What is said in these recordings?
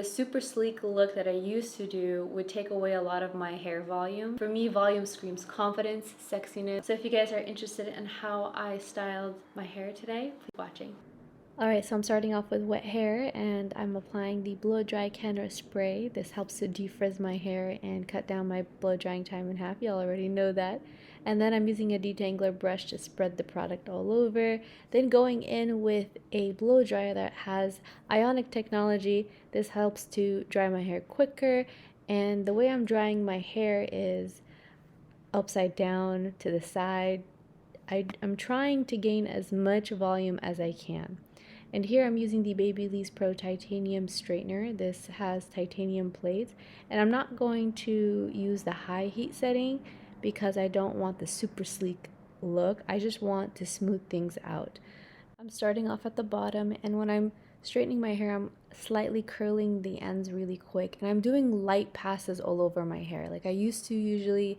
The super sleek look that I used to do would take away a lot of my hair volume. For me, volume screams confidence, sexiness. So if you guys are interested in how I styled my hair today, keep watching. Alright, so I'm starting off with wet hair and I'm applying the blow dry Canra spray. This helps to defrizz my hair and cut down my blow drying time in half. Y'all already know that. And then I'm using a detangler brush to spread the product all over. Then going in with a blow dryer that has ionic technology. This helps to dry my hair quicker. And the way I'm drying my hair is upside down to the side. I'm trying to gain as much volume as I can. And here I'm using the Babyliss Pro Titanium Straightener. This has titanium plates. And I'm not going to use the high heat setting because I don't want the super sleek look. I just want to smooth things out. I'm starting off at the bottom, and when I'm straightening my hair, I'm slightly curling the ends really quick. And I'm doing light passes all over my hair. Like I used to usually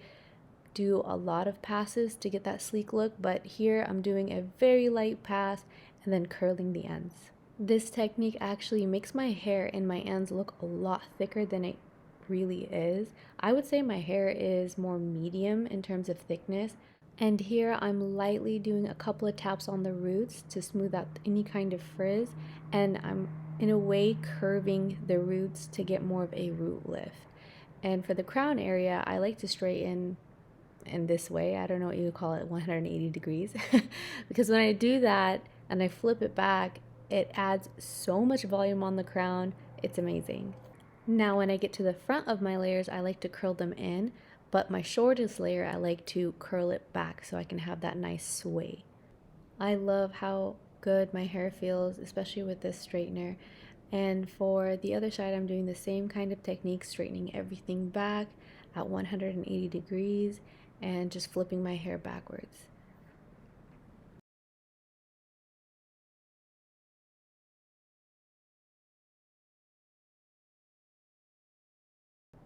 do a lot of passes to get that sleek look, but here I'm doing a very light pass and then curling the ends. This technique actually makes my hair and my ends look a lot thicker than it really is. I would say my hair is more medium in terms of thickness. And here I'm lightly doing a couple of taps on the roots to smooth out any kind of frizz. And I'm in a way curving the roots to get more of a root lift. And for the crown area, I like to straighten in this way. I don't know what you would call it, 180 degrees. Because when I do that and I flip it back, it adds so much volume on the crown. It's amazing. Now when I get to the front of my layers, I like to curl them in, but my shortest layer, I like to curl it back so I can have that nice sway. I love how good my hair feels, especially with this straightener. And for the other side, I'm doing the same kind of technique, straightening everything back at 180 degrees and just flipping my hair backwards.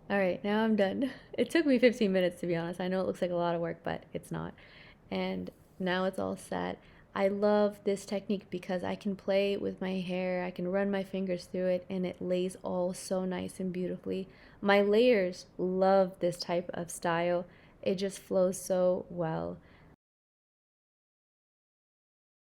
Alright, now I'm done. It took me 15 minutes to be honest. I know it looks like a lot of work, but it's not. And now it's all set. I love this technique because I can play with my hair, I can run my fingers through it, and it lays all so nice and beautifully. My layers love this type of style. It just flows so well.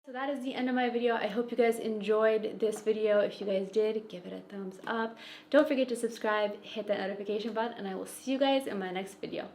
So that is the end of my video. I hope you guys enjoyed this video. If you guys did, give it a thumbs up. Don't forget to subscribe, hit that notification button, and I will see you guys in my next video.